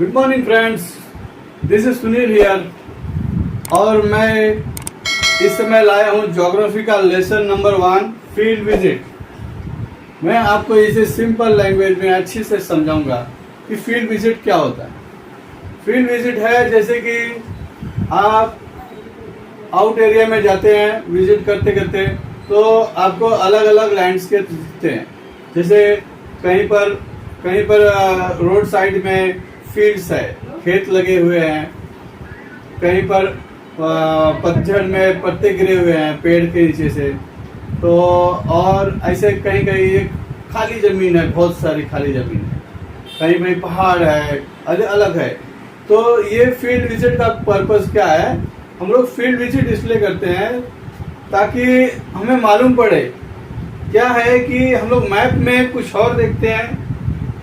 Good morning friends, this is Sunil here और मैं इस समय लाया हूँ ज्योग्राफी का लेसन नंबर 1 फील्ड विजिट। मैं आपको इसे सिंपल लैंग्वेज में अच्छी से समझाऊंगा कि फील्ड विजिट क्या होता है। फील्ड विजिट है जैसे कि आप आउट एरिया में जाते हैं विजिट करते करते, तो आपको अलग अलग लैंडस्केप दिखते हैं। जैसे कहीं पर रोड साइड में फील्ड्स है, खेत लगे हुए हैं, कहीं पर पतझड़ में पत्ते गिरे हुए हैं पेड़ के नीचे से, तो और ऐसे कहीं कहीं एक खाली जमीन है, बहुत सारी खाली जमीन है, कहीं कहीं पहाड़ है, अलग अलग है। तो ये फील्ड विजिट का पर्पस क्या है? हम लोग फील्ड विजिट इसलिए करते हैं ताकि हमें मालूम पड़े क्या है कि हम लोग मैप में कुछ और देखते हैं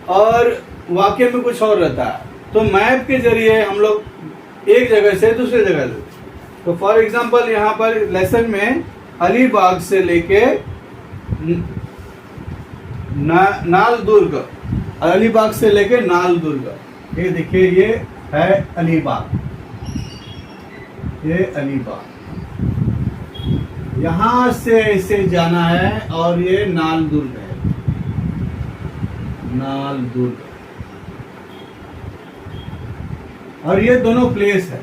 और वाकई में कुछ और रहता है। तो मैप के जरिए हम लोग एक जगह से दूसरे जगह जाते। तो फॉर एग्जांपल यहाँ पर लेसन में अलीबाग से लेके नाल दुर्ग, अलीबाग से लेके नाल दुर्ग, ये देखिए ये है अलीबाग, ये अलीबाग, यहां से इसे जाना है और ये नाल दुर्ग है, नाल दुर्ग, और ये दोनों प्लेस है,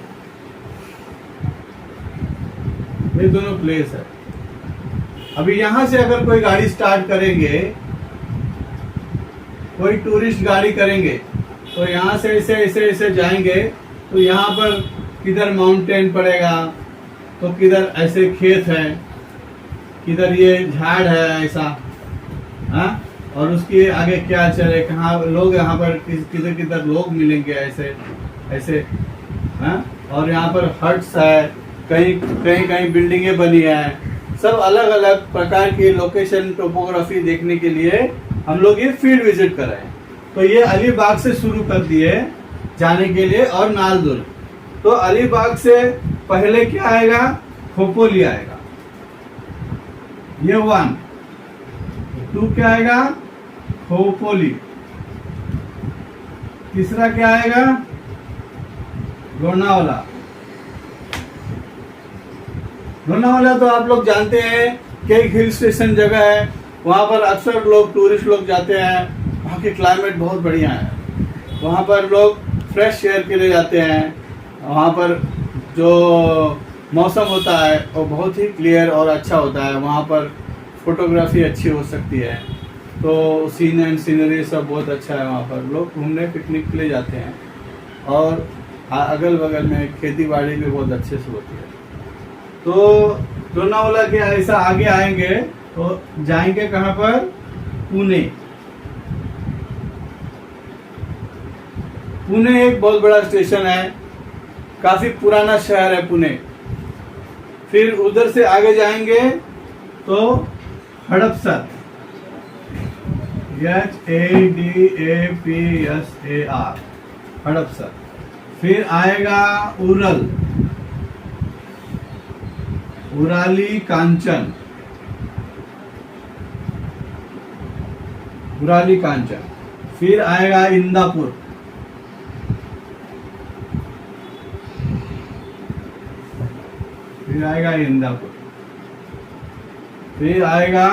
ये दोनों प्लेस है। अभी यहां से अगर कोई गाड़ी स्टार्ट करेंगे, कोई टूरिस्ट गाड़ी करेंगे, तो यहाँ से ऐसे ऐसे ऐसे जाएंगे, तो यहाँ पर किधर माउंटेन पड़ेगा, तो किधर ऐसे खेत है, किधर ये झाड़ है ऐसा, हाँ, और उसके आगे क्या चले, कहाँ लोग, यहाँ पर किधर किधर लोग मिलेंगे ऐसे ऐसे, हाँ, और यहाँ पर हट्स है, कहीं कहीं कहीं बिल्डिंगें बनी है। सब अलग अलग प्रकार की लोकेशन टोपोग्राफी देखने के लिए हम लोग ये फील्ड विजिट कर रहे हैं। तो ये अलीबाग से शुरू कर दिए जाने के लिए और नाल दुर्ग। तो अलीबाग से पहले क्या आएगा? खोपोली आएगा, ये 1, 2 क्या आएगा? खोपोली। तीसरा क्या आएगा? लोनावाला। लोनावाला तो आप लोग जानते हैं कि एक हिल स्टेशन जगह है, वहाँ पर अक्सर लोग टूरिस्ट लोग जाते हैं। वहाँ की क्लाइमेट बहुत बढ़िया है, वहाँ पर लोग फ्रेश एयर के लिए जाते हैं। वहाँ पर जो मौसम होता है वो बहुत ही क्लियर और अच्छा होता है, वहाँ पर फोटोग्राफी अच्छी हो सकती है। तो सीन एंड सीनरी सब बहुत अच्छा है, वहाँ पर लोग घूमने पिकनिक के लिए जाते हैं, और अगल बगल में खेती बाड़ी भी बहुत अच्छे से होती है। तो लोनावाला के ऐसा आगे आएंगे तो जाएंगे कहाँ पर? पुणे। पुणे एक बहुत बड़ा स्टेशन है, काफी पुराना शहर है पुणे। फिर उधर से आगे जाएंगे तो हड़पसर, HADAPSAR, हड़पसर। फिर आएगा उरल, उराली कांचन, उराली कांचन। फिर आएगा इंदापुर, फिर आएगा इंदापुर। फिर आएगा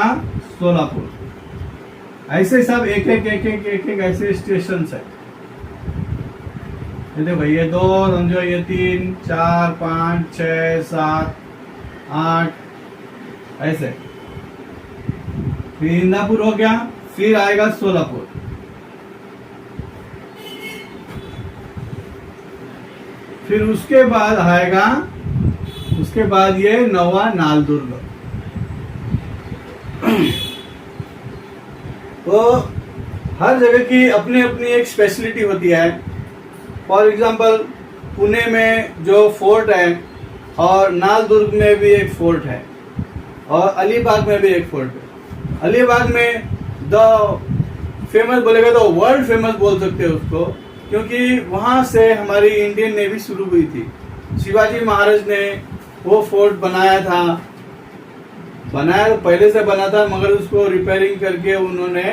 सोलापुर। ऐसे सब एक एक ऐसे स्टेशन है। ये देखो, ये 2 समझो, ये 3 4 5 6 7 8 ऐसे। फिर इंदापुर हो गया, फिर आएगा सोलापुर, फिर उसके बाद आएगा, उसके बाद ये नवा नाल दुर्ग। तो हर जगह की अपनी अपनी एक स्पेशलिटी होती है। फॉर एग्जांपल पुणे में जो फोर्ट है, और नाल दुर्ग में भी एक फोर्ट है, और अलीबाग में भी एक फोर्ट है। अलीबाग में द फेमस बोलेगा तो वर्ल्ड फेमस बोल सकते हैं उसको, क्योंकि वहां से हमारी इंडियन नेवी शुरू हुई थी। शिवाजी महाराज ने वो फोर्ट बनाया था, बनाया तो पहले से बना था, मगर उसको रिपेयरिंग करके उन्होंने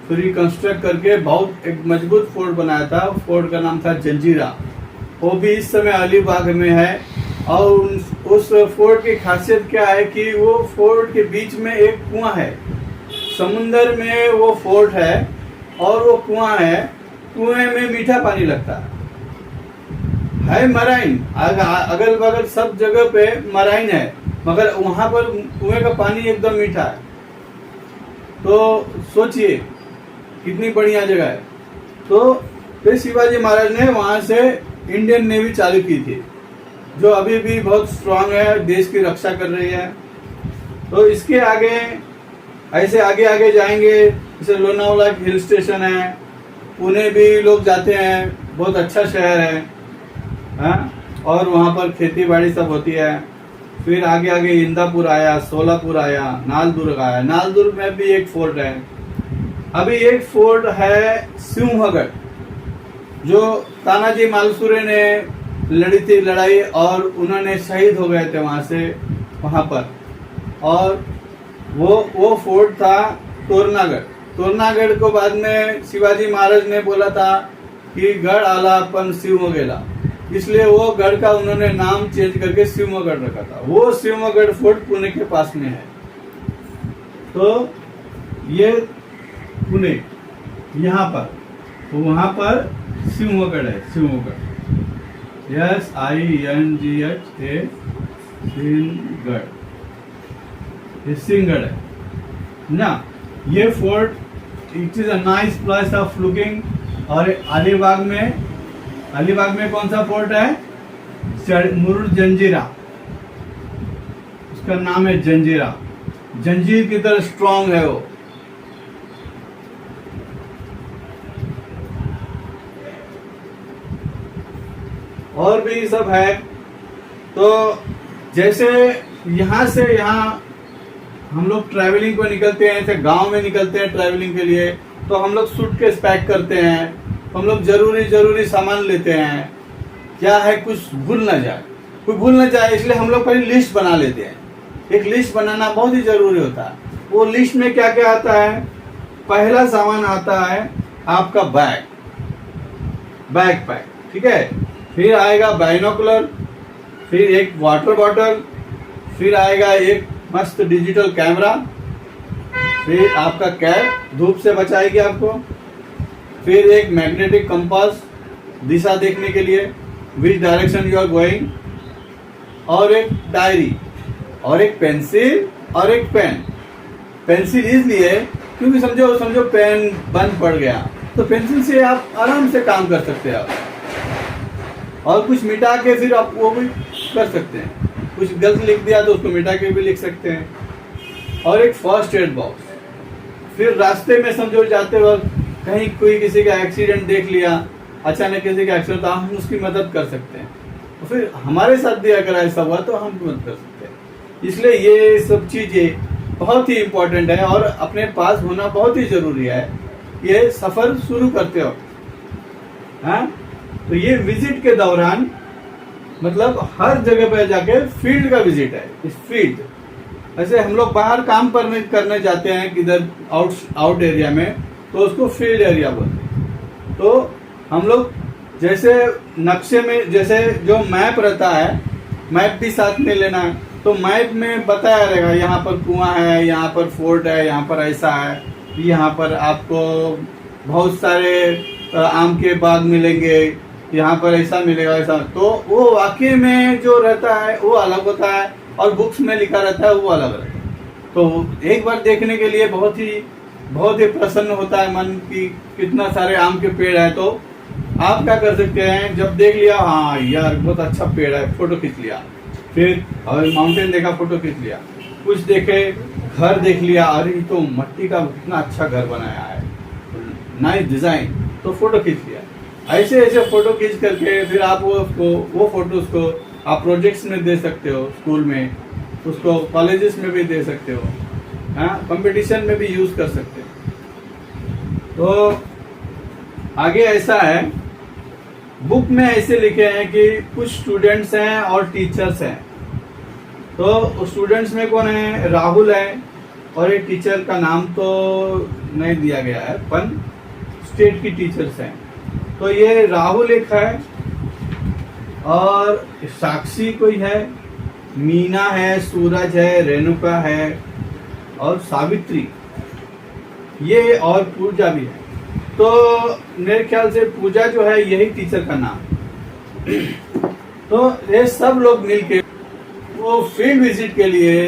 फिर रिकंस्ट्रक्ट करके बहुत एक मजबूत फोर्ट बनाया था। फोर्ट का नाम था जंजीरा। वो भी इस समय अलीबाग में है। और उस फोर्ट की खासियत क्या है कि वो फोर्ट के बीच में एक कुआं है। समुंदर में वो फोर्ट है और वो कुआं है। कुएं में मीठा पानी लगता है मराइन, अगल बगल सब जगह पे मराइन है, मगर वहां पर कुएं का पानी एकदम मीठा है। तो सोचिए कितनी बढ़िया जगह है। तो फिर शिवाजी महाराज ने वहां से इंडियन नेवी चालू की थी, जो अभी भी बहुत स्ट्रांग है, देश की रक्षा कर रही है। तो इसके आगे ऐसे आगे आगे जाएंगे, जैसे लोनावाला हिल स्टेशन है, पुणे भी लोग जाते हैं, बहुत अच्छा शहर है, हाँ? और वहाँ पर खेती बाड़ी सब होती है। फिर आगे आगे इंदापुर आया, सोलापुर आया, नालदुर्ग आया। नालदुर्ग में भी एक फोर्ट है। अभी एक फोर्ट है सिंहगढ़, जो तानाजी मालुसरे ने लड़ी थी लड़ाई और उन्होंने शहीद हो गए थे वहां पर। और वो फोर्ट था तोरनागढ़। तोरनागढ़ को बाद में शिवाजी महाराज ने बोला था कि गढ़ आलापन शिवमोगेला, इसलिए वो गढ़ का उन्होंने नाम चेंज करके शिवमोगढ़ रखा था। वो शिवमोगढ़ फोर्ट पुणे के पास में है। तो ये पुणे यहाँ पर, तो वहां पर शिवमोगढ़ है। शिवमोगढ़ SINGH सिंहगढ़, ये सिंहगढ़ है ना। ये fort it is a nice place of looking. और अलीबाग में कौन सा फोर्ट है? मुरुड जंजीरा, उसका नाम है जंजीरा। जंजीर की तरह स्ट्रांग है वो। और भी सब है। तो जैसे यहाँ से यहाँ हम लोग ट्रैवलिंग को निकलते हैं, जैसे गांव में निकलते हैं ट्रैवलिंग के लिए, तो हम लोग सूटकेस पैक करते हैं। हम लोग जरूरी सामान लेते हैं। क्या है, कुछ भूल ना जाए, इसलिए हम लोग पहले लिस्ट बना लेते हैं। एक लिस्ट बनाना बहुत ही जरूरी होता है। वो लिस्ट में क्या क्या आता है? पहला सामान आता है आपका बैकपैक, ठीक है। फिर आएगा बाइनोकुलर, फिर एक वाटर बॉटल, फिर आएगा एक मस्त डिजिटल कैमरा, फिर आपका कैप धूप से बचाएगी आपको, फिर एक मैग्नेटिक कंपास दिशा देखने के लिए, which direction you are going, और एक डायरी, और एक पेंसिल, और एक पेन। पेंसिल इसलिए क्योंकि समझो पेन बंद पड़ गया तो पेंसिल से आप आराम से काम कर सकते हैं और कुछ मिटा के फिर आप वो भी कर सकते हैं। कुछ गलत लिख दिया तो उसको मिटा के भी लिख सकते हैं। और एक फर्स्ट एड बॉक्स। फिर रास्ते में समझो जाते वक्त कहीं कोई किसी का एक्सीडेंट देख लिया, अचानक किसी का एक्सीडेंट, तो हम उसकी मदद कर सकते हैं। तो फिर हमारे साथ भी अगर ऐसा हुआ तो हम मदद कर सकते हैं। इसलिए ये सब चीजें बहुत ही इम्पोर्टेंट है और अपने पास होना बहुत ही जरूरी है ये सफर शुरू करते हो। हाँ, तो ये विजिट के दौरान मतलब हर जगह पर जाके फील्ड का विजिट है। इस फील्ड ऐसे हम लोग बाहर काम करने जाते हैं किधर आउट एरिया में, तो उसको फील्ड एरिया बोलते हैं। तो हम लोग जैसे नक्शे में जैसे जो मैप रहता है, मैप भी साथ में लेना है। तो मैप में बताया रहेगा यहाँ पर कुआं है, यहाँ पर फोर्ट है, यहाँ पर ऐसा है, यहाँ पर आपको बहुत सारे आम के बाग मिलेंगे, यहाँ पर ऐसा मिलेगा ऐसा। तो वो वाकई में जो रहता है वो अलग होता है और बुक्स में लिखा रहता है वो अलग रहता है। तो एक बार देखने के लिए बहुत ही प्रसन्न होता है मन की कितना सारे आम के पेड़ है। तो आप क्या कर सकते हैं, जब देख लिया हाँ यार बहुत अच्छा पेड़ है, फोटो खींच लिया, फिर माउंटेन देखा फोटो खींच लिया, कुछ देखे घर देख लिया, अरे तो मट्टी का कितना अच्छा घर बनाया है, नाइस डिजाइन, तो फोटो खींच लिया। ऐसे फोटो खींच करके फिर आप वो फोटोज को आप प्रोजेक्ट्स में दे सकते हो, स्कूल में, उसको कॉलेजेस में भी दे सकते हो, हाँ कंपटीशन में भी यूज कर सकते हो। तो आगे ऐसा है, बुक में ऐसे लिखे हैं कि कुछ स्टूडेंट्स हैं और टीचर्स हैं। तो स्टूडेंट्स में कौन है, राहुल है और एक टीचर का नाम तो नहीं दिया गया है, पर स्टेट की टीचर्स हैं। तो ये राहुल एक है, और साक्षी कोई है, मीना है, सूरज है, रेणुका है और सावित्री, ये और पूजा भी है। तो मेरे ख्याल से पूजा जो है यही टीचर का नाम। तो ये सब लोग मिलके वो फील्ड विजिट के लिए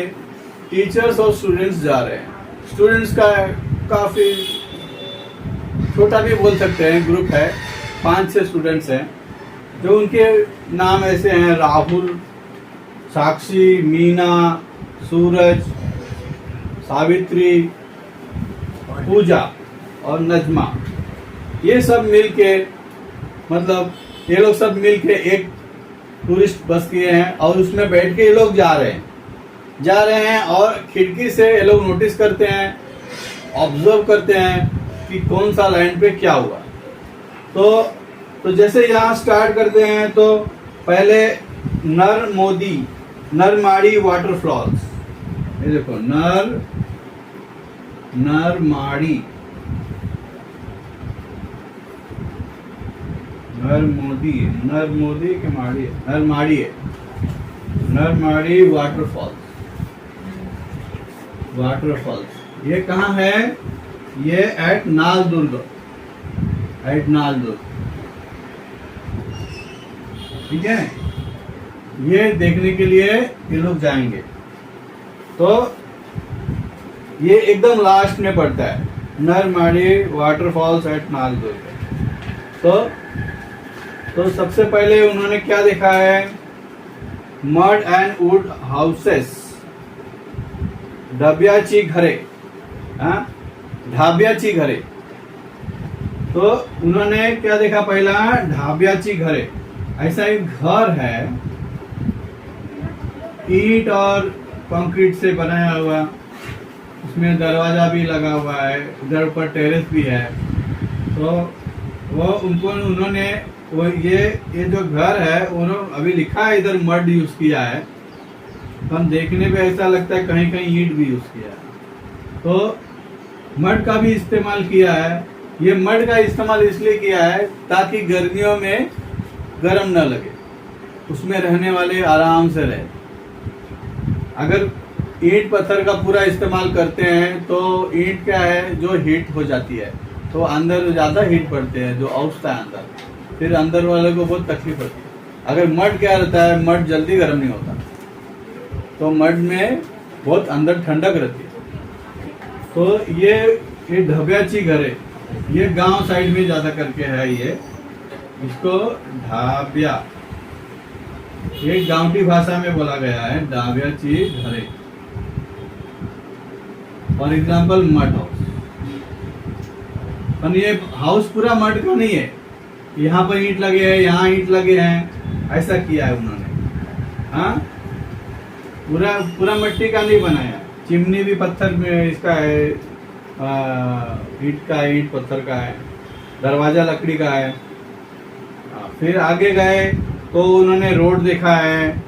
टीचर्स और स्टूडेंट्स जा रहे हैं। स्टूडेंट्स का काफी छोटा भी बोल सकते हैं ग्रुप है, 5-6 स्टूडेंट्स हैं, जो उनके नाम ऐसे हैं राहुल, साक्षी, मीना, सूरज, सावित्री, पूजा और नजमा। ये सब मिलके, मतलब ये लोग सब मिलके एक टूरिस्ट बस किए हैं और उसमें बैठ के ये लोग जा रहे हैं और खिड़की से ये लोग नोटिस करते हैं, ऑब्जर्व करते हैं कि कौन सा लाइन पे क्या हुआ। तो जैसे यहाँ स्टार्ट करते हैं तो पहले नरमाड़ी वाटरफॉल्स, ये देखो नरमाड़ी नरमाड़ी वाटरफॉल्स। ये कहाँ है? ये एट नालदुर्ग, ठीक है। ये देखने के लिए ये लोग जाएंगे। तो ये एकदम लास्ट में पड़ता है, नरमाड़ी वाटरफॉल्स एट नालदुर्ग। तो सबसे पहले उन्होंने क्या देखा है? मड एंड वुड हाउसेस, ढाब्याची घरे। तो उन्होंने क्या देखा? पहला ढाब्याची घरे, ऐसा एक घर है ईंट और कंक्रीट से बनाया हुआ, उसमें दरवाजा भी लगा हुआ है, उधर ऊपर टेरेस भी है। तो उन्होंने ये जो घर है उन्होंने अभी लिखा है इधर मड यूज किया है, हम देखने पे ऐसा लगता है कहीं कहीं ईंट भी यूज किया है। तो मड का भी इस्तेमाल किया है। ये मड का इस्तेमाल इसलिए किया है ताकि गर्मियों में गर्म न लगे, उसमें रहने वाले आराम से रहे। अगर ईंट पत्थर का पूरा इस्तेमाल करते हैं तो ईंट क्या है, जो हीट हो जाती है तो अंदर ज्यादा हीट पड़ते हैं, जो औसता है अंदर, फिर अंदर वाले को बहुत तकलीफ होती है। अगर मड क्या रहता है, मड जल्दी गर्म नहीं होता, तो मड में बहुत अंदर ठंडक रहती है। तो ये ढाब्याची घरे, ये गांव साइड में ज्यादा करके है, ये इसको ढाब्या, ये गांवटी भाषा में बोला गया है, ढाब्याची घरे। फॉर एग्जाम्पल मड हाउस, पर ये हाउस पूरा मड का नहीं है, यहाँ पर ईंट लगे हैं, यहाँ ईंट लगे हैं, ऐसा किया है उन्होंने। हाँ, पूरा मिट्टी का नहीं बनाया। चिमनी भी पत्थर में इसका है, ईंट पत्थर का है, दरवाजा लकड़ी का है। फिर आगे गए तो उन्होंने रोड देखा है,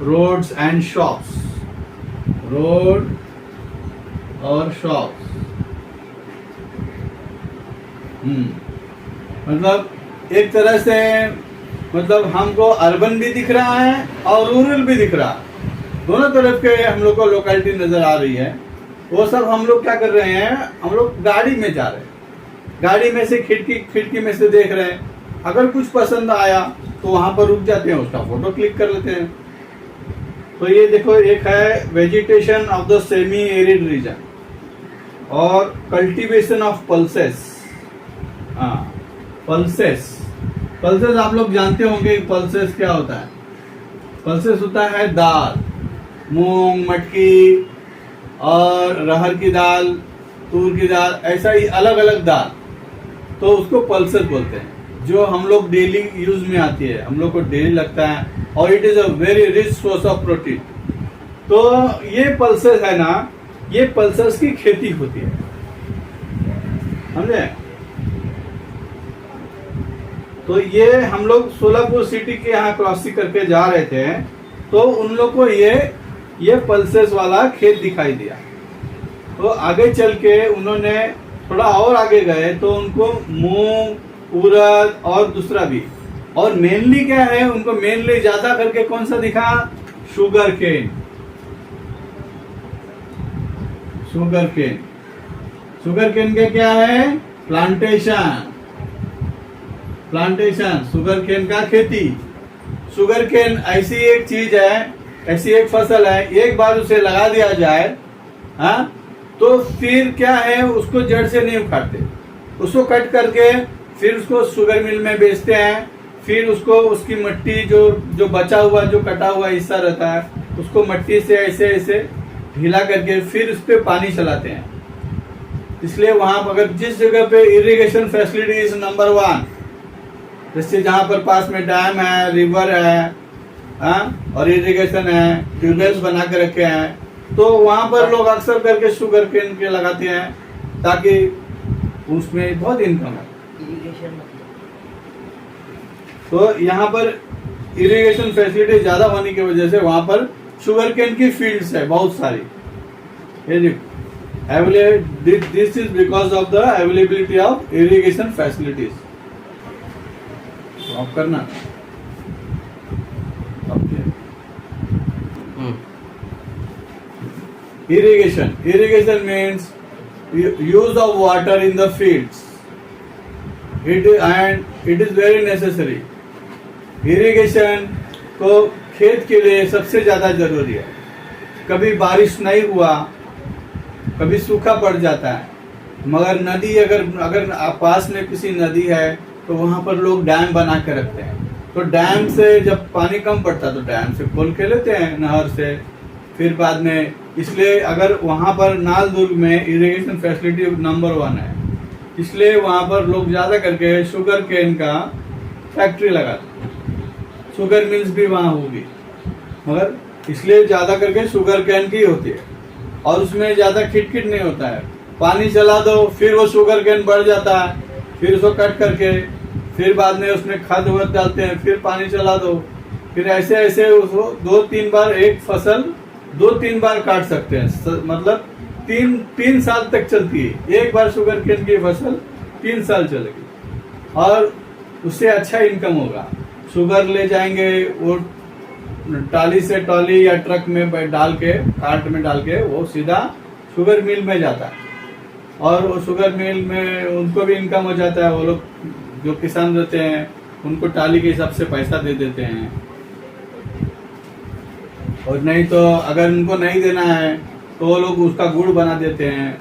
रोड्स एंड शॉप्स, रोड और शॉप्स। मतलब एक तरह से, मतलब हमको अर्बन भी दिख रहा है और रूरल भी दिख रहा है, दोनों तरफ के हम लोग को लोकेलिटी नजर आ रही है। वो सब हम लोग क्या कर रहे हैं, हम लोग गाड़ी में जा रहे हैं, गाड़ी में से खिड़की में से देख रहे हैं। अगर कुछ पसंद आया तो वहां पर रुक जाते हैं, उसका फोटो क्लिक कर लेते हैं। तो ये देखो, एक है vegetation of the semi arid region और कल्टीवेशन ऑफ पल्सेस। पल्सेस आप लोग जानते होंगे, पल्सेस क्या होता है? पल्सेस होता है दाल, मूंग, मटकी और रहर की दाल, तूर की दाल, ऐसा ही अलग अलग दाल, तो उसको पल्सेस बोलते हैं, जो हम लोग डेली यूज में आती है, हम लोग को डेली लगता है, और it is a very rich source of protein. तो ये पल्सेस है ना, ये पल्सेस की खेती होती है, समझे? तो ये हम लोग सोलापुर सिटी के यहाँ क्रॉसिंग करके जा रहे थे, तो उन लोग को ये पल्सेस वाला खेत दिखाई दिया। तो आगे चल के उन्होंने थोड़ा और आगे गए तो उनको मूंग, उड़द और दूसरा भी, और मेनली क्या है, उनको मेनली ज्यादा करके कौन सा दिखा, sugarcane. Sugarcane, sugarcane के क्या है, प्लांटेशन, प्लांटेशन, शुगर केन का खेती। शुगर केन ऐसी एक चीज है, ऐसी एक फसल है, एक बार उसे लगा दिया जाए, हाँ, तो फिर क्या है, उसको जड़ से नहीं उखाड़ते, उसको कट करके फिर उसको शुगर मिल में बेचते हैं। फिर उसको उसकी मट्टी जो बचा हुआ, जो कटा हुआ हिस्सा रहता है, उसको मट्टी से ऐसे ऐसे ढीला करके फिर उस पर पानी चलाते हैं। इसलिए वहां पर अगर जिस जगह पे इरिगेशन फैसिलिटी इज नंबर 1, जैसे जहां पर पास में डैम है, रिवर है, हाँ, और इरिगेशन है, ट्यूबवेल्स बना के रखे हैं, तो वहां पर लोग अक्सर करके शुगर केन के लगाते हैं ताकि उसमें बहुत इनकम है। तो यहाँ पर इरिगेशन फैसिलिटी ज्यादा होने की वजह से वहां पर शुगर केन की फील्ड्स है बहुत सारी। This is because of the availability of irrigation facilities. Of करना। Irrigation means use of water in the fields. It is very necessary. Irrigation को खेत के लिए सबसे ज्यादा जरूरी है। कभी बारिश नहीं हुआ, कभी सूखा पड़ जाता है, मगर नदी अगर पास में किसी नदी है तो वहां पर लोग डैम बना के रखते हैं। तो डैम से जब पानी कम पड़ता तो डैम से खोल के लेते हैं, नहर से, फिर बाद में। इसलिए अगर वहां पर नाल दुर्ग में इरिगेशन फैसिलिटी नंबर 1 है, इसलिए वहां पर लोग ज्यादा करके शुगर केन का फैक्ट्री लगाते हैं। शुगर मिल्स भी वहां होगी, मगर इसलिए ज्यादा करके शुगर केन की होती है, और उसमें ज्यादा खिटखिट नहीं होता है। पानी चला दो, फिर वो शुगर केन बढ़ जाता है, फिर उसको कट करके फिर बाद में उसमें खाद वाद डालते हैं, फिर पानी चला दो, फिर ऐसे ऐसे उसको 2-3 बार एक फसल 2-3 बार काट सकते हैं। मतलब 3 साल तक चलती है एक बार शुगर केन की फसल, 3 साल चलेगी और उससे अच्छा इनकम होगा। शुगर ले जाएंगे वो टाली से टॉली या ट्रक में डाल के, कार्ट में डाल के, वो सीधा शुगर मिल में जाता है, और वो शुगर मिल में उनको भी इनकम हो जाता है। वो लोग जो किसान रहते हैं उनको टाली के हिसाब से पैसा दे देते हैं, और नहीं तो अगर उनको नहीं देना है तो वो लोग उसका गुड़ बना देते हैं।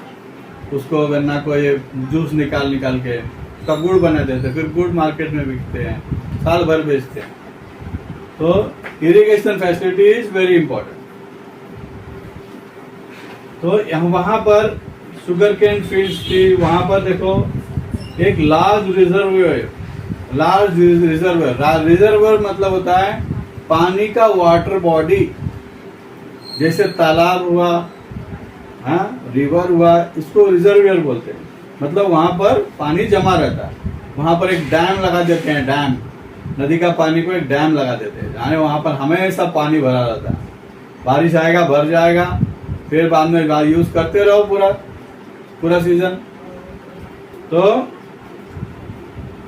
उसको गन्ना को ये जूस निकाल के उसका गुड़ बना देते हैं, फिर गुड़ मार्केट में बिकते हैं, साल भर बेचते हैं। तो irrigation facility is very important. तो वहां पर शुगर केन फील्ड्स थी, वहां पर देखो एक लार्ज रिजर्वोयर मतलब होता है पानी का वाटर बॉडी, जैसे तालाब हुआ, हाँ, रिवर हुआ, इसको रिजर्वोयर बोलते हैं। मतलब वहां पर पानी जमा रहता है, वहां पर एक डैम लगा देते हैं, डैम, नदी का पानी को एक डैम लगा देते हैं, यानी वहां पर हमेशा पानी भरा रहता है। बारिश आएगा, भर जाएगा, फिर बाद में यूज करते रहो पूरा सीजन। तो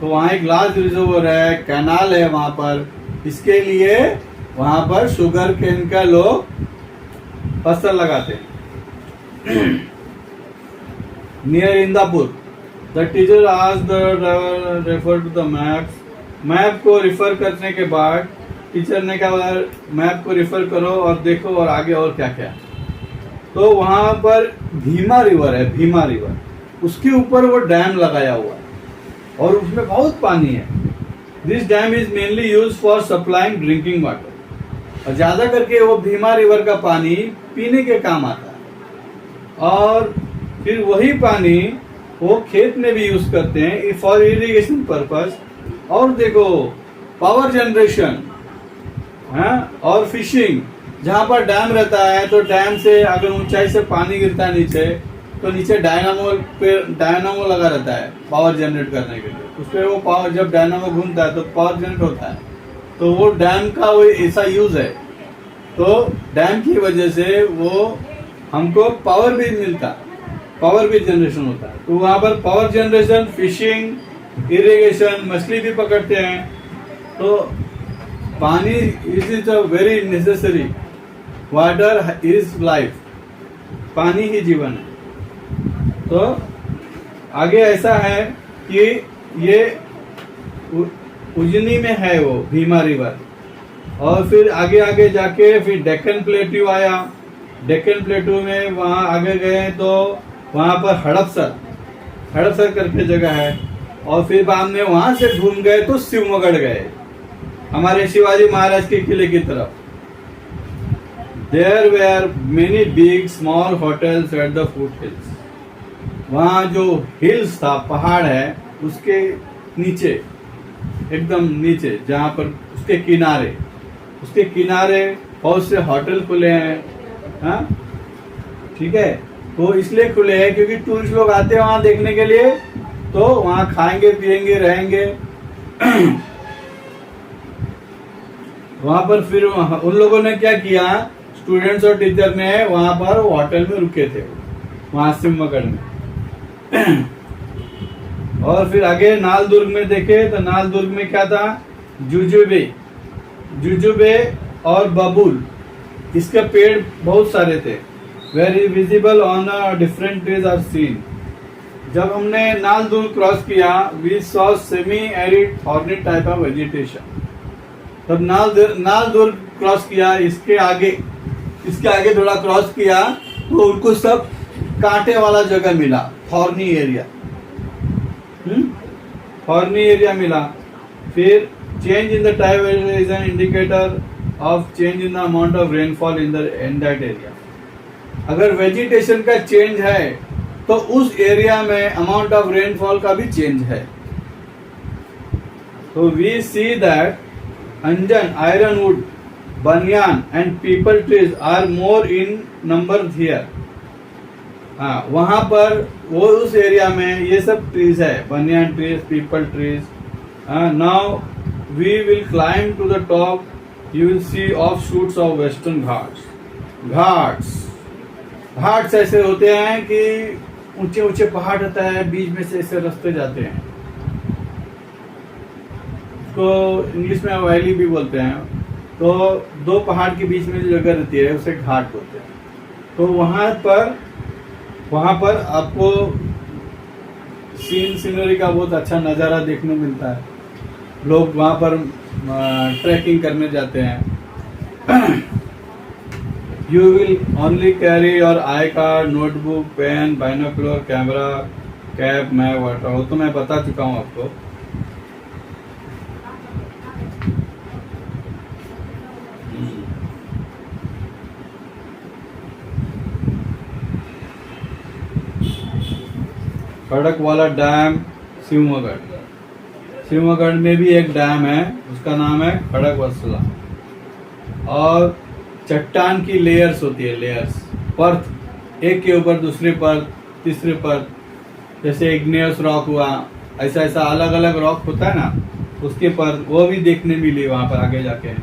वहाँ एक लार्ज रिजर्वर है, कैनाल है वहां पर, इसके लिए वहां पर शुगर केन का लोग फसल लगाते हैं। नियर इंदापुर, द टीचर आज the refer to the map को रिफर करने के बाद टीचर ने क्या बोला, मैप को रिफर करो और देखो और आगे और क्या क्या। तो वहां पर भीमा रिवर है, भीमा रिवर, उसके ऊपर वो डैम लगाया हुआ है और उसमें बहुत पानी है। This dam is mainly use for supplying drinking water, और ज्यादा करके वो भीमा रिवर का पानी पीने के काम आता है, और फिर वही पानी वो खेत में भी यूज करते हैं फॉर इरिगेशन पर्पस। और देखो पावर जनरेशन, हाँ, और फिशिंग। जहाँ पर डैम रहता है तो डैम से अगर ऊंचाई से पानी गिरता है नीचे, तो नीचे डायनामो लगा रहता है पावर जनरेट करने के लिए। उस पर वो पावर, जब डायनामो घूमता है तो पावर जनरेट होता है। तो वो डैम का वो ऐसा यूज है, तो डैम की वजह से वो हमको पावर भी मिलता, पावर भी जनरेशन होता है। तो वहाँ पर पावर जनरेशन, फिशिंग, इरिगेशन, मछली भी पकड़ते हैं। तो पानी is a very necessary, water is life, पानी ही जीवन है। तो आगे ऐसा है कि ये उजनी में है वो भीमा रिवर, और फिर आगे आगे जाके फिर डेक्कन प्लेट्यू आया। डेक्कन प्लेट्यू में वहाँ आगे गए तो वहाँ पर हड़पसर करके जगह है, और फिर बाद में वहां से घूम गए तो शिवमगढ़ गए, हमारे शिवाजी महाराज के किले की तरफ। There were many big small hotels at the foothills. वहाँ जो हिल्स था, पहाड़ है, उसके नीचे, एकदम नीचे, जहाँ पर उसके किनारे बहुत से होटल खुले हैं। हाँ, ठीक है। तो इसलिए खुले हैं क्योंकि टूरिस्ट लोग आते हैं वहां देखने के लिए, तो वहां खाएंगे, पिएंगे, रहेंगे। वहां पर फिर उन लोगों ने क्या किया, स्टूडेंट्स और टीचर ने वहां पर होटल में रुके थे, वहां शिवमगढ़ में। और फिर आगे नालदुर्ग में देखे तो नालदुर्ग में क्या था, जुजुबे और बबूल, इसके पेड़ बहुत सारे थे। Very visible on different trees are seen. जब हमने नालदुर्ग क्रॉस किया, we saw semi arid thorny type of vegetation. तब नालदुर्ग क्रॉस किया, इसके आगे थोड़ा क्रॉस किया तो उनको सब कांटे वाला जगह मिला, थॉर्नी एरिया मिला। फिर change in the type is an indicator of change in the amount of rainfall in that area. अगर वेजिटेशन का चेंज है तो उस एरिया में अमाउंट ऑफ रेनफॉल का भी चेंज है। तो we see that anjan, ironwood, banyan and peepal trees are more in number here. हाँ, वहां पर वो उस एरिया में ये सब ट्रीज है, banyan trees, peepal trees. Now we will climb to the top, you will see of shoots of Western Ghats ऐसे होते हैं कि ऊंचे ऊंचे पहाड़ होता है, बीच में से ऐसे रास्ते जाते हैं, तो इंग्लिश में वैली भी बोलते हैं। तो दो पहाड़ के बीच में जो जगह रहती है उसे घाट बोलते हैं। तो वहां पर आपको सीनरी का बहुत अच्छा नज़ारा देखने मिलता है। लोग वहां पर ट्रैकिंग करने जाते हैं। You will only carry your I card, notebook, pen, binocular, camera, cap, map, water. वो तो मैं बता चुका हूँ आपको। खड़कवाला डैम, शिवमगढ़ में भी एक डैम है, उसका नाम है खड़कवासला। और चट्टान की लेयर्स होती है, परत, एक के ऊपर दूसरे परत, तीसरे परत, जैसे इग्नियस रॉक हुआ, ऐसा अलग अलग रॉक होता है ना, उसके परत वो भी देखने मिली वहां पर आगे जाके।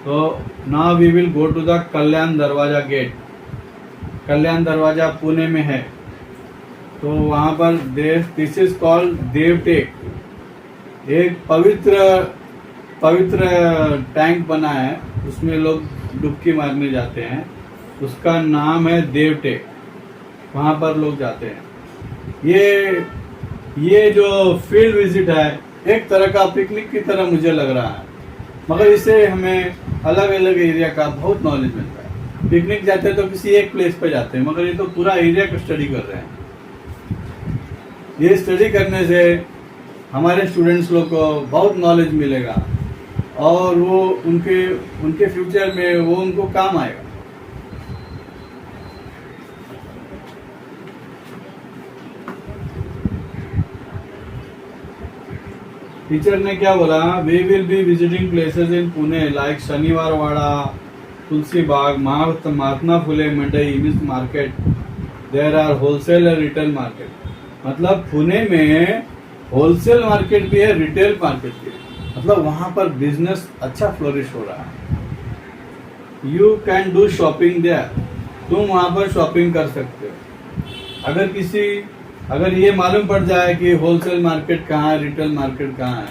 तो now we will go to the Kalyan Darwaza gate. कल्याण दरवाजा पुणे में है। तो वहां पर दिस इज कॉल्ड देवटेक। एक पवित्र टैंक बना है, उसमें लोग डुबकी मारने जाते हैं, उसका नाम है देवटेक। वहां पर लोग जाते हैं। ये जो फील्ड विजिट है, एक तरह का पिकनिक की तरह मुझे लग रहा है, मगर इससे हमें अलग अलग एरिया का बहुत नॉलेज मिलता है। पिकनिक जाते हैं तो किसी एक प्लेस पे जाते हैं, मगर ये तो पूरा एरिया को स्टडी कर रहे हैं। ये स्टडी करने से हमारे स्टूडेंट्स लोग को बहुत नॉलेज मिलेगा, और वो उनके फ्यूचर में वो उनको काम आएगा। टीचर ने क्या बोला, we will be visiting places in Pune like Shaniwar Wada, Tulsi Baug, Mahatma Phule Mandai, miss market. There are wholesale और रिटेल मार्केट। मतलब पुणे में होलसेल मार्केट भी है, रिटेल मार्केट भी है। मतलब वहां पर बिजनेस अच्छा फ्लोरिश हो रहा है। You can do shopping there. तुम वहां पर शॉपिंग कर सकते हो। अगर ये मालूम पड़ जाए कि होलसेल मार्केट कहाँ है, रिटेल मार्केट कहाँ है,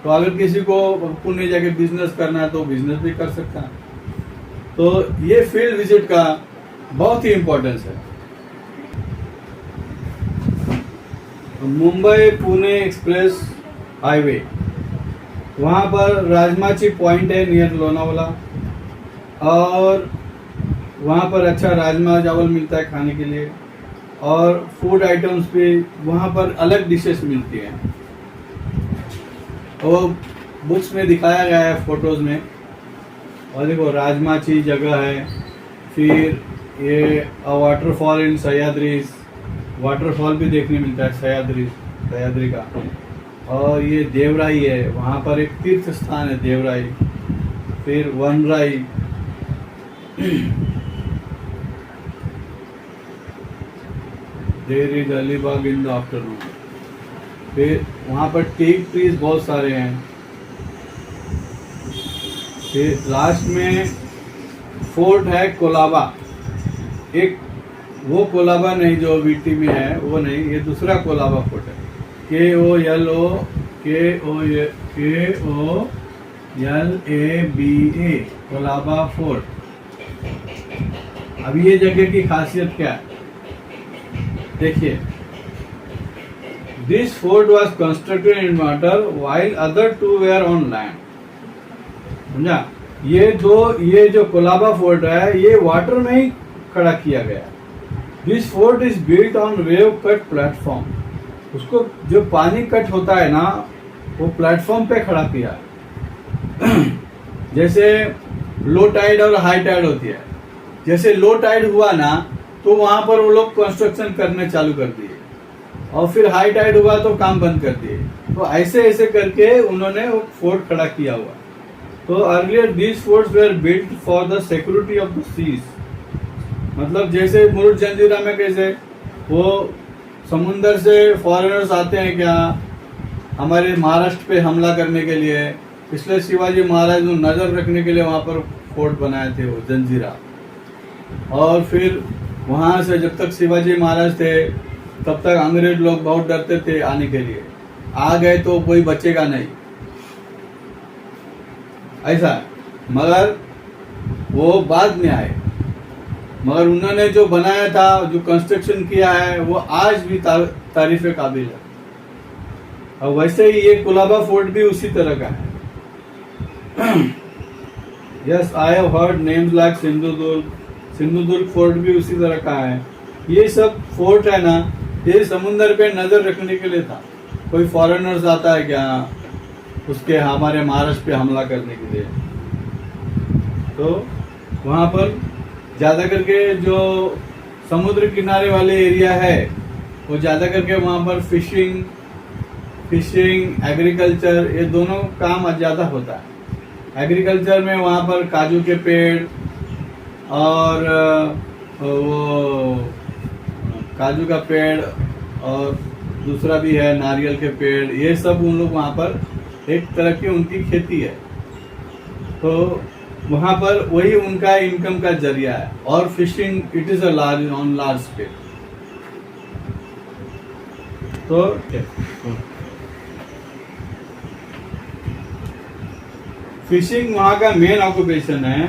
तो अगर किसी को पुणे जाके बिजनेस करना है तो बिजनेस भी कर सकता है। तो ये फील्ड विजिट का बहुत ही इम्पोर्टेंस है। मुंबई पुणे एक्सप्रेस हाईवे, वहाँ पर राजमाची पॉइंट है नियर लोनावाला, और वहाँ पर अच्छा राजमा चावल मिलता है खाने के लिए, और फूड आइटम्स भी वहाँ पर अलग डिशेस मिलती हैं। वो बुक्स में दिखाया गया है, फोटोज़ में। और देखो राजमाची जगह है, फिर ये वाटरफॉल इन सह्याद्री, वाटरफॉल भी देखने मिलता है सह्याद्री का। और ये देवराई है, वहाँ पर एक तीर्थ स्थान है देवराई। फिर Vanrai, there is Alibag in the afternoon. फिर वहाँ पर टीक ट्रीज बहुत सारे हैं। फिर लास्ट में फोर्ट है कोलाबा, एक वो कोलाबा नहीं जो वीटी में है, वो नहीं, ये दूसरा कोलाबा फोर्ट है। KOLABA Kolaba fort. अब ये जगह की खासियत क्या है देखिए, this fort was constructed in water while other two were on land. समझा? ये जो कोलाबा फोर्ट है ये वाटर में ही खड़ा किया गया। This fort is built on wave cut platform. उसको जो पानी कट होता है ना, वो प्लेटफॉर्म पे खड़ा किया है। जैसे लो टाइड और हाई टाइड होती है, जैसे लो टाइड हुआ ना तो वहां पर वो लोग कंस्ट्रक्शन करने चालू कर दिए, और फिर हाई टाइड हुआ तो काम बंद कर दिए। तो ऐसे ऐसे करके उन्होंने वो फोर्ट खड़ा किया हुआ। तो earlier this forts were built for the security of the seas. मतलब जैसे मुरुड जंजीरा में कैसे वो समुंदर से फॉरेनर्स आते हैं क्या हमारे महाराष्ट्र पे हमला करने के लिए, इसलिए शिवाजी महाराज ने नजर रखने के लिए वहां पर फोर्ट बनाए थे वो जंजीरा। और फिर वहां से जब तक शिवाजी महाराज थे तब तक अंग्रेज लोग बहुत डरते थे आने के लिए, आ गए तो कोई बचेगा नहीं, ऐसा। मगर वो बाद में आए, मगर उन्होंने जो बनाया था, जो कंस्ट्रक्शन किया है, वो आज भी तारीफ काबिल है। और वैसे ही ये कोलाबा फोर्ट भी उसी तरह का है। Yes, I have heard names like Sindhudurg fort भी उसी तरह का है। ये सब फोर्ट है ना, ये समुंदर पे नजर रखने के लिए था। कोई फॉरेनर्स आता है क्या उसके हमारे महाराष्ट्र पे हमला करने के लिए, तो वहां पर ज्यादा करके जो समुद्र किनारे वाले एरिया है वो ज्यादा करके वहां पर फिशिंग, एग्रीकल्चर, ये दोनों काम ज्यादा होता है। एग्रीकल्चर में वहां पर काजू के पेड़ और वो काजू का पेड़ और दूसरा भी है नारियल के पेड़, ये सब उन लोग वहां पर एक तरह की उनकी खेती है। तो वहां पर वही उनका इनकम का जरिया है। और fishing it is a large scale. तो फिशिंग वहां का मेन ऑक्यूपेशन है।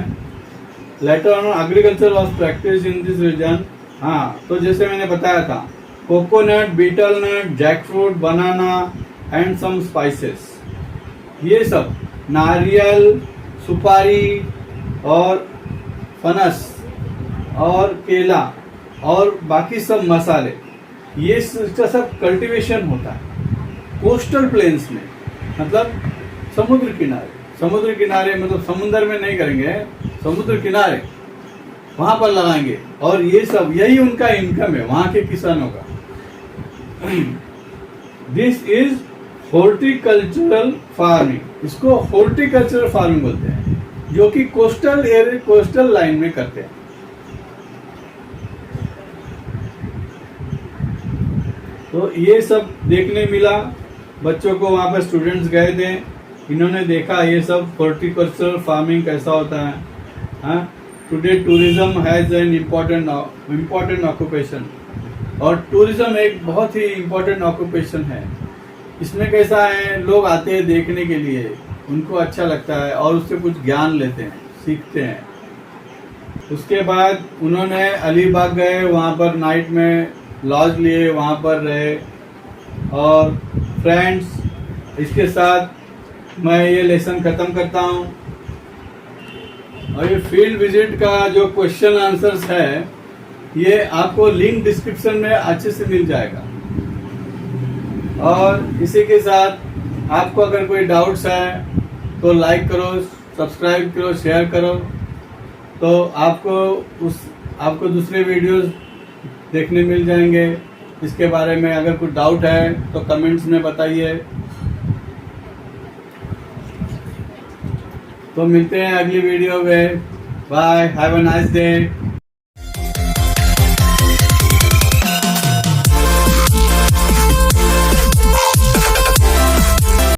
Later on agriculture was practice in this region. हाँ, तो जैसे मैंने बताया था, coconut, betel nut, jackfruit, banana and some spices, ये सब नारियल, सुपारी और फनस और केला और बाकी सब मसाले, ये इसका सब कल्टीवेशन होता है कोस्टल प्लेन्स में। मतलब समुद्र किनारे मतलब समुद्र में नहीं करेंगे, समुद्र किनारे वहां पर लगाएंगे। और ये सब यही उनका इनकम है वहां के किसानों का। दिस इज हॉर्टिकल्चरल फार्मिंग, इसको हॉर्टिकल्चरल फार्मिंग बोलते हैं, जो कि कोस्टल लाइन में करते हैं। तो ये सब देखने मिला बच्चों को, वहां पर स्टूडेंट्स गए थे, इन्होंने देखा ये सब हॉर्टिकल्चरल फार्मिंग कैसा होता है। हाँ, today tourism has an important occupation. और टूरिज्म एक बहुत ही इम्पोर्टेंट ऑक्यूपेशन है। इसमें कैसा है, लोग आते हैं देखने के लिए, उनको अच्छा लगता है और उससे कुछ ज्ञान लेते हैं, सीखते हैं। उसके बाद उन्होंने अलीबाग गए, वहाँ पर नाइट में लॉज लिए, वहाँ पर रहे। और फ्रेंड्स, इसके साथ मैं ये लेसन ख़त्म करता हूँ। और ये फील्ड विजिट का जो क्वेश्चन आंसर्स है, ये आपको लिंक डिस्क्रिप्शन में अच्छे से मिल जाएगा। और इसी के साथ आपको अगर कोई डाउट्स है तो लाइक करो, सब्सक्राइब करो, शेयर करो, तो आपको दूसरे वीडियोस देखने मिल जाएंगे। इसके बारे में अगर कुछ डाउट है तो कमेंट्स में बताइए। तो मिलते हैं अगली वीडियो में। Bye, have a nice day.